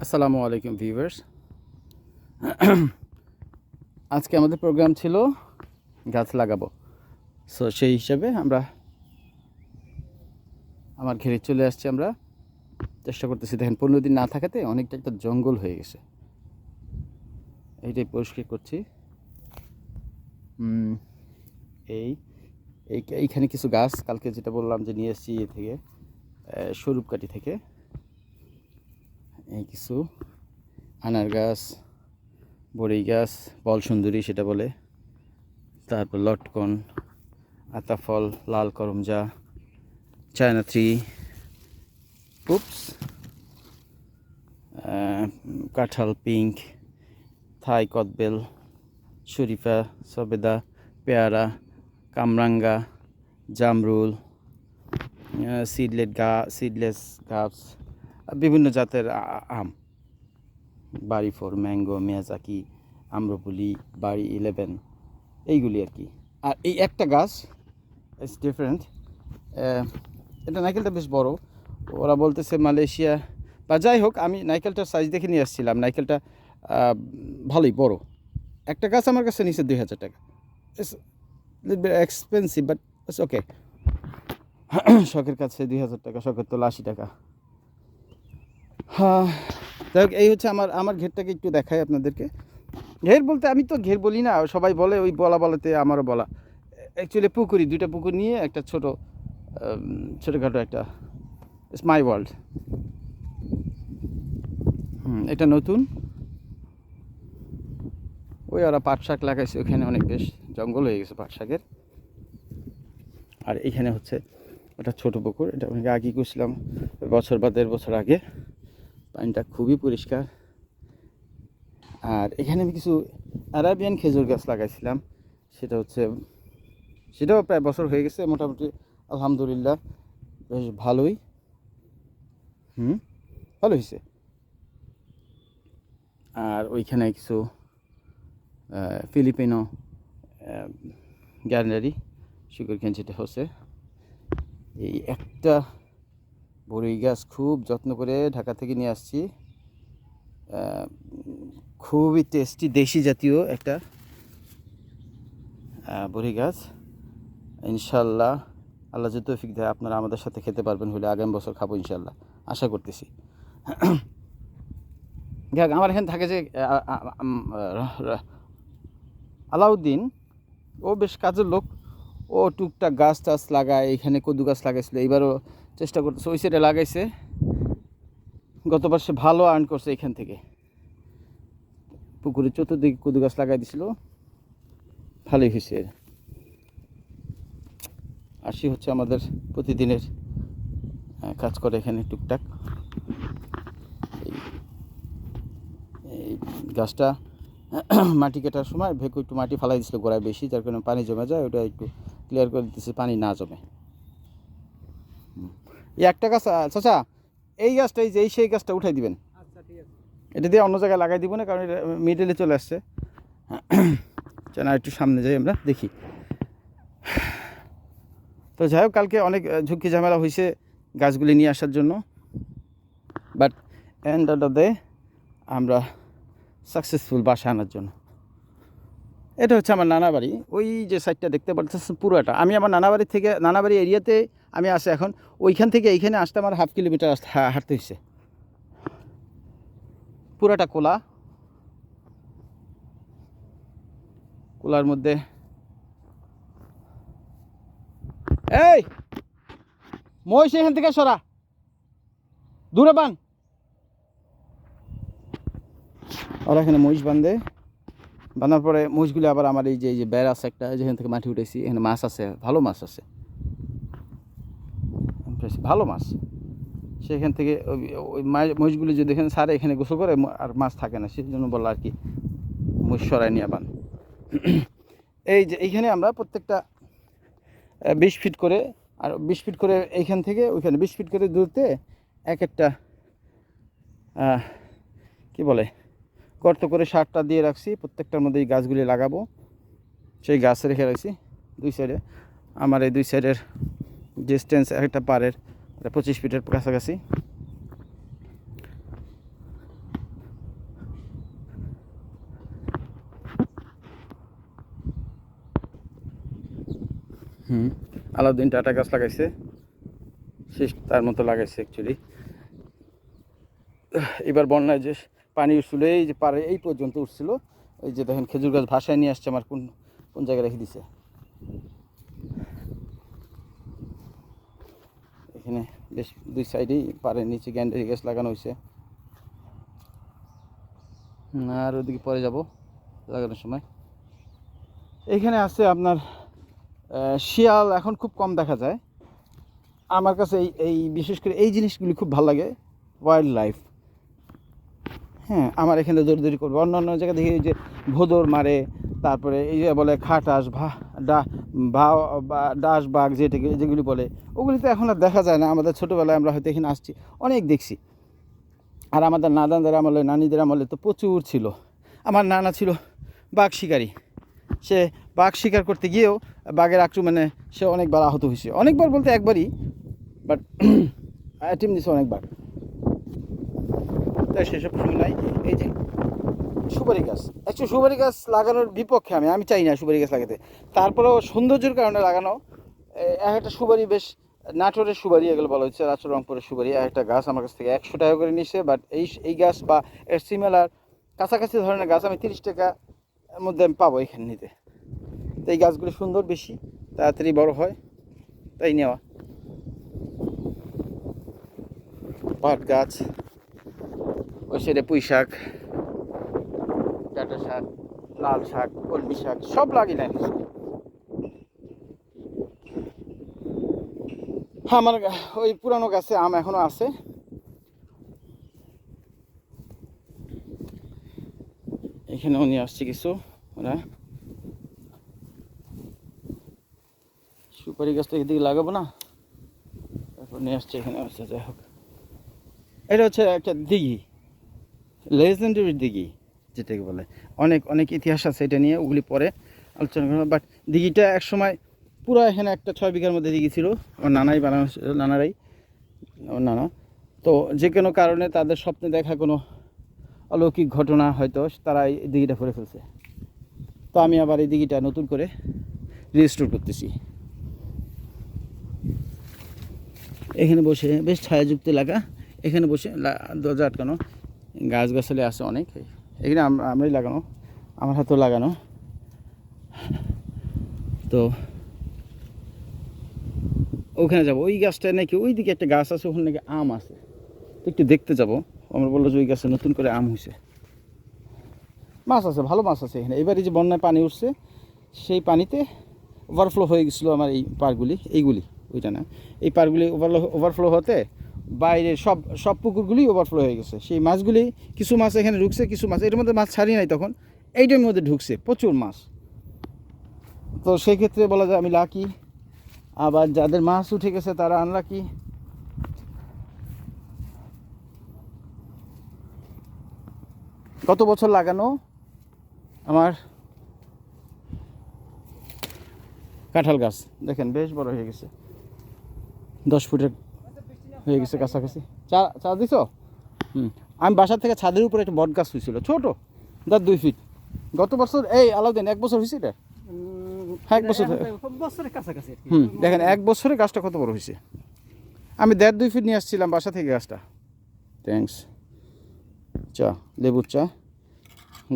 আসসালামু আলাইকুম ভিউয়ার্স। আজকে আমাদের প্রোগ্রাম ছিল গাছ লাগাবো। সো সেই হিসাবে আমার ঘেরে চলে আসছি। আমরা চেষ্টা করতেছি। দেখেন 15 দিন না থাকাতে অনেকটা একটা জঙ্গল হয়ে গেছে। এইটাই পরিষ্কার করছি। এই এইখানে কিছু গাছ কালকে যেটা বললাম যে নিয়ে এসেছি ইয়ে থেকে, স্বরূপকাঠি থেকে। এই কিছু আনার গাছ, বড়ই গাছ, বল সুন্দরী সেটা বলে, তারপর লটকন, আতাফল, লাল করমজা, চায়না থ্রি, পুপস, কাঁঠাল পিঙ্ক, থাই কদবেল, শরীফা, সবেদা, পেয়ারা, কামরাঙ্গা, জামরুল, সিডলেস গাছ, বিভিন্ন জাতের আম, বাড়ি ফোর, ম্যাঙ্গো, মিয়াজাকি, আম্রপুলি, বাড়ি 11, এইগুলি আর কি। আর এই একটা গাছ ইটস ডিফারেন্ট। এটা নারকেলটা বেশ বড়। ওরা বলতেছে মালয়েশিয়া বা যাই হোক, আমি নারকেলটার সাইজ দেখে নিয়ে আসছিলাম। নারকেলটা ভালোই বড়। একটা গাছ আমার কাছে নিচে 2000 টাকা। It's expensive but it's okay. শখের কাছে 2000 টাকা, শখের তোলা 80 টাকা। হ্যাঁ, যাই হোক, এই হচ্ছে আমার ঘেরটাকে একটু দেখাই আপনাদেরকে। ঘের বলতে আমি তো ঘের বলি না, সবাই বলে, ওই বলাতে আমারও বলা। অ্যাকচুয়ালি পুকুরি, 2টা পুকুর নিয়ে একটা ছোটোখাটো একটা ইটস মাই ওয়ার্ল্ড। এটা নতুন। ওই ওরা পাট শাক লাগাইছে, ওখানে অনেক বেশ জঙ্গল হয়ে গেছে পাট শাকের। আর এইখানে হচ্ছে ওটা ছোট পুকুর। এটা অনেক আগে করছিলাম, বছর বা 1.5 বছর আগে। পানিটা খুবই পরিষ্কার। আর এখানে আমি কিছু আরাবিয়ান খেজুর গাছ লাগাইছিলাম। সেটাও প্রায় বছর হয়ে গেছে মোটামুটি। আলহামদুলিল্লাহ বেশ ভালোই। ভালো হয়েছে। আর ওইখানে কিছু ফিলিপিনো গ্যান্ডারি সুগার কেন যেটা হচ্ছে। এই একটা বড়ই গাছ খুব যত্ন করে ঢাকা থেকে নিয়ে আসছি। খুবই টেস্টি দেশি জাতীয় একটা বড়ই গাছ। ইনশাল্লাহ আল্লাহ যদি তৌফিক দেয় আপনারা আমাদের সাথে খেতে পারবেন হলে আগামী বছর খাবো ইনশাল্লাহ, আশা করতেছি। দেখ, আমার এখানে থাকে যে আলাউদ্দিন, ও বেশ কাজের লোক। ও টুকটাক গাছ টাছ লাগায়। এখানে কদু গাছ লাগাইছিল, এবারও চেষ্টা করতেছে। ওই সাইডে লাগাইছে, গতবার সে ভালো আর্ন করছে এখান থেকে। পুকুরের চতুর্দিকে কদু গাছ লাগাই দিছিল, ভালোই হয়েছে। আশি হচ্ছে আমাদের প্রতিদিনের কাজ করে এখানে টুকটাক। এই গাছটা মাটি কাটার সময় ভেকু একটু মাটি ফালাই দিছিল গোড়ায় বেশি, যার কারণে পানি জমে যায়। ওটা একটু ক্লিয়ার করে দিতেছে, পানি না জমে। এই একটা গাছ চাচা, এই গাছটা, সেই গাছটা উঠাই দিবেন। এটা দিয়ে অন্য জায়গায় লাগাই দিব না, কারণ এটা মিডলে চলে আসছে। না, একটু সামনে যাই, আমরা দেখি। তো যাই হোক, কালকে অনেক ঝুঁকি ঝামেলা হয়েছে গাছগুলি নিয়ে আসার জন্য, but end of the day আমরা সাকসেসফুল বাসা আনার জন্য। এটা হচ্ছে আমার নানা বাড়ি। ওই যে সাইডটা দেখতে পাচ্ছেন পুরোটা আমি আমার নানাবাড়ি এরিয়াতে আমি আসি এখন। ওইখান থেকে এইখানে আসতে আমার 1/2 কিলোমিটার হাঁটতে হয়েছে। পুরাটা কোলার মধ্যে এই মহিষ এখান থেকে সরা, দূরে বান। ওরা এখানে মহিষ বাঁধার পরে মহিষগুলি আবার আমার এই যে বেড় আছে একটা, যেখান থেকে মাটি উঠেছি, এখানে মাছ আছে, ভালো মাছ আছে, ভালো মাছ। সেখান থেকে ওই মহিষগুলি যদি এখানে সারে, এখানে গোসল করে, আর মাছ থাকে না, সেই জন্য বললো আর কি মহিষ সরাই নিয়ে বান। এই যে এইখানে আমরা প্রত্যেকটা 20 ফিট করে, আর 20 ফিট করে এইখান থেকে ওইখানে 20 ফিট করে দূরতে এক একটা কি বলে গর্ত করে সারটা দিয়ে রাখছি। প্রত্যেকটার মধ্যে এই গাছগুলি লাগাবো, সেই গাছ রেখে রাখছি 2 সাইডে। আমার এই 2 সাইডের ডিস্টেন্স একটা পারের 25 ফিটের কাছাকাছি। আলাউদ্দিন টাটা গাছ লাগাইছে, শেষ তার মতো লাগাইছে অ্যাকচুয়ালি। এবার বন্যায় যে পানি উঠছিল, এই যে পারে এই পর্যন্ত উঠছিল, এই যে দেখেন খেজুর গাছ ভাসায় নিয়ে আসছে, আমার কোন কোন জায়গায় রেখে দিছে। এখানে বেশ দুই সাইডেই পারে নিচে গ্যান্ডারি গাছ লাগানো হয়েছে। আর ওদিকে পরে যাব লাগানোর সময়। এখানে আছে আপনার শিয়াল এখন খুব কম দেখা যায়। আমার কাছে এই বিশেষ করে এই জিনিসগুলি খুব ভালো লাগে, ওয়াইল্ড লাইফ। হ্যাঁ, আমার এখানে দৌড়দৌড়ি করবে, অন্য অন্য জায়গায় দেখি যে ভোদর মারে, তারপরে এই যে বলে খাটাস ডাস বাঘ যেগুলি বলে, ওগুলি তো এখন আর দেখা যায় না। আমাদের ছোটোবেলায় আমরা হয়তো এখানে আসছি অনেক দেখছি। আর আমাদের নানাদের আমলে, নানিদের আমলে তো প্রচুর ছিল। আমার নানা ছিল বাঘ শিকারী, সে বাঘ শিকার করতে গিয়েও বাঘের আক্রমণে সে অনেকবার আহত হয়েছে। অনেকবার বলতে একবারই, বাট অ্যাটেম্প দিয়েছে অনেকবার। তাই সেসব সময় নাই। এই যে সুপারি গাছ, অ্যাকচুয়ালি সুপারি গাছ লাগানোর বিপক্ষে আমি চাই না সুপারি গাছ লাগাতে। তারপরেও সৌন্দর্যের কারণে লাগানো। একটা সুপারি, বেশ নাটোরের সুপারি এগুলো বলা হচ্ছে, রাজশাহী রংপুরের সুপারি, একটা গাছ আমার কাছ থেকে 100 টাকা করে নিচ্ছে। বাট এই গাছ বা এর সিমিলার কাছাকাছি ধরনের গাছ আমি 30 টাকার মধ্যে আমি পাবো এখানে নিতে। তো এই গাছগুলি সুন্দর, বেশি তাড়াতাড়ি বড় হয়, তাই নেওয়া। পাট গাছ, ওই সাইডে পুঁই শাক, ডাঁটা শাক, লাল শাক, কলমি শাক সব লাগিয়ে নেয়। হ্যাঁ, আমার ওই পুরানো গাছে আম এখনো আছে। এখানেও নিয়ে আসছি কিছু ওরা। সুপারি গাছটা এদিকে লাগাবো না, তারপর নিয়ে আসছে এখানে। আচ্ছা, যাই হোক, এটা হচ্ছে একটা দিঘি, লেজেন্ডারি দিঘি যেটাকে বলে। অনেক অনেক ইতিহাস আছে এটা নিয়ে, ওগুলি পরে আলোচনা করবো। বাট দিঘিটা একসময় পুরো এখানে একটা 6 বিঘার মধ্যে দিঘি ছিল, আমার নানাই বানানো, নানারাই, আমার নানা। তো যে কোনো কারণে তাদের স্বপ্নে দেখা কোনো অলৌকিক ঘটনা হয়তো তারা এই দিঘিটা ভরে ফেলছে। তো আমি আবার এই দিঘিটা নতুন করে রেজিস্টোর করতেছি। এখানে বসে বেশ ছায়াযুক্ত এলাকা, এখানে বসে দরজা আটকানো, গাছগাছালি আছে অনেক। এখানে আমরাই লাগানো, আমার হাতেও লাগানো। তো ওখানে যাবো, ওই গাছটা নাকি ওই দিকে একটা গাছ আছে, ওখানে নাকি আম আছে, তো একটু দেখতে যাবো। আমরা বললো যে ওই গাছে নতুন করে আম হয়েছে, মাছ আছে, ভালো মাছ আছে এখানে। এবারে যে বন্যায় পানি উঠছে, সেই পানিতে ওভারফ্লো হয়ে গেছিলো আমার এই পাড়গুলি, এইগুলি, ওইটা না, এই পাড়গুলি ওভারফ্লো হতে বাইরে সব পুকুরগুলি ওভারফ্লো হয়ে গেছে। সেই মাছগুলি, কিছু মাছ এখানে ঢুকছে, কিছু মাছ এর মধ্যে মাছ ছাড়ি নাই তখন, এইটার মধ্যে ঢুকছে প্রচুর মাছ। তো সেই ক্ষেত্রে বলা যায় আমি লাকি। আবার যাদের মাছ উঠে গেছে তারা আনলাকি। গত বছর লাগানো আমার কাঁঠাল গাছ দেখেন বেশ বড় হয়ে গেছে, 10 ফুটের হয়ে গেছে কাছাকাছি। চা দিছ? আমি বাসা থেকে ছাদের উপরে একটা বট গাছ হয়েছিল, ছোট, 2 ফিট। গত বছর এই আলাউদ্দিন 1 বছর হয়েছে এটা। হ্যাঁ, 1 বছর, দেখেন 1 বছরে গাছটা কত বড় হয়েছে। আমি 1.5-2 ফিট নিয়ে আসছিলাম বাসা থেকে গাছটা। থ্যাংকস। চা, লেবুর চা,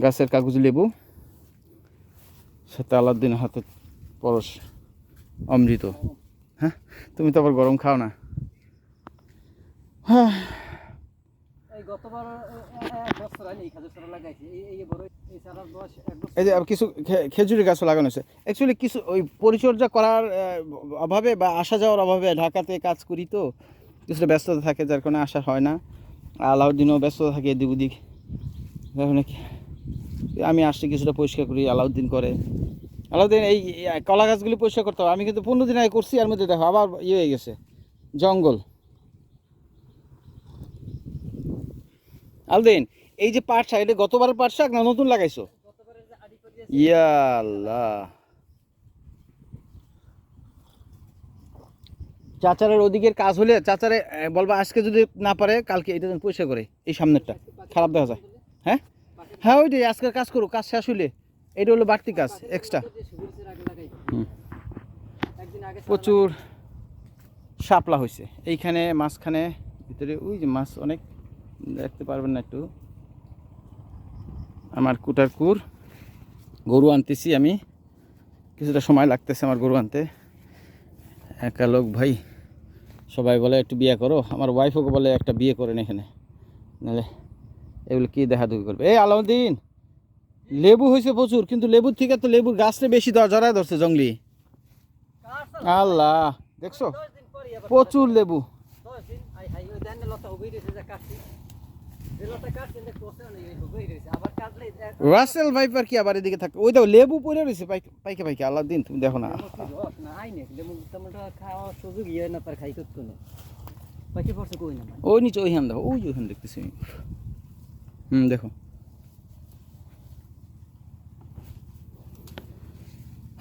গাছের কাগজি লেবু, সাথে আলাউদ্দিনের হাতে পরশ অমৃত। হ্যাঁ, তুমি তো আবার গরম খাও না। হ্যাঁ, এই যে কিছু খেজুরের গাছও লাগানো হয়েছে। অ্যাকচুয়ালি কিছু ওই পরিচর্যা করার অভাবে বা আসা যাওয়ার অভাবে, ঢাকাতে কাজ করি তো কিছুটা ব্যস্ততা থাকে, যার কারণে আসা হয় না। আলাউদ্দিনও ব্যস্ততা থাকে এদিক ওদিক, আমি আসছি কিছুটা পরিষ্কার করি, আলাউদ্দিন করে। আলাউদ্দিন এই কলা গাছগুলি পরিষ্কার করতে হবে। আমি কিন্তু 15 দিন আগে করছি, এর মধ্যে দেখো আবার ইয়ে হয়ে গেছে, জঙ্গল। আলাউদ্দিন, এই যে পাট শাক, এটা গতবারের পাট শাক না নতুন লাগাইছো? ইয়া আল্লাহ। চাচারের ওদিকের কাজ হলে চাচারে বলবা আজকে যদি না পারে কালকে এটা পরিষ্কার করে, এই সামনেরটা খারাপ দেখা যায়। হ্যাঁ হ্যাঁ, ওইটাই আজকের কাজ করো, কাজ শেষ হইলে এটা হলো বাড়তি কাজ এক্সট্রা। প্রচুর শাপলা হয়েছে এইখানে মাঝখানে ভিতরে ওই যে মাছ অনেক দেখতে পারবেন না একটু আমার কুটার কুর গরু আনতেছি আমি কিছুটা সময় লাগতেছে আমার গরু আনতে একা লোক ভাই সবাই বলে একটু বিয়ে করো আমার ওয়াইফও বলে একটা বিয়ে করেন এখানে নাহলে এগুলো কি দেখাদুখি করবে এই আলাউদ্দিন লেবু হয়েছে প্রচুর কিন্তু লেবুর থেকে তো লেবুর গাছটা বেশি জড়ায় ধরছে জঙ্গলি আল্লাহ দেখছো প্রচুর লেবু রাসেল ভাইপার কি আবার এদিকে থাকে ওই দেখো লেবু পড়ে রয়েছে পাইকে পাইকে আলাউদ্দিন তুমি দেখো না ওই নিচে ওইখান দেখো ওই ওইখান দেখতেছি আমি দেখো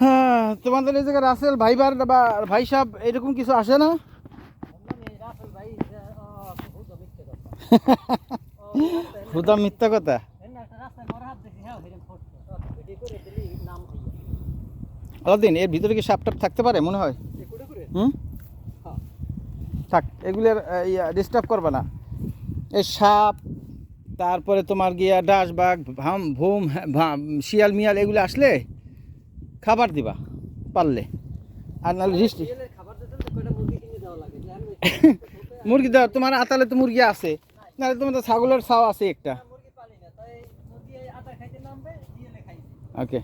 হ্যাঁ তোমাদের এই জায়গায় রাসেল ভাইবার বা ভাই সাহেব এরকম কিছু আসে না হুদা মিথ্যা কথা আলাদিন এর ভিতরে কি সাপ টাপ থাকতে পারে মনে হয় থাক এগুলোর ডিস্টার্ব করবে না এই সাপ তারপরে তোমার গিয়া ডাস বাঘ ভুম শিয়াল মিয়াল এগুলো আসলে খাবার দিবা পারলে আর নাহলে রিস্টি মুরগি দাও তোমার আতালে তো মুরগি আছে নাহলে তোমার তো ছাগলের ছাও আছে একটা ওকে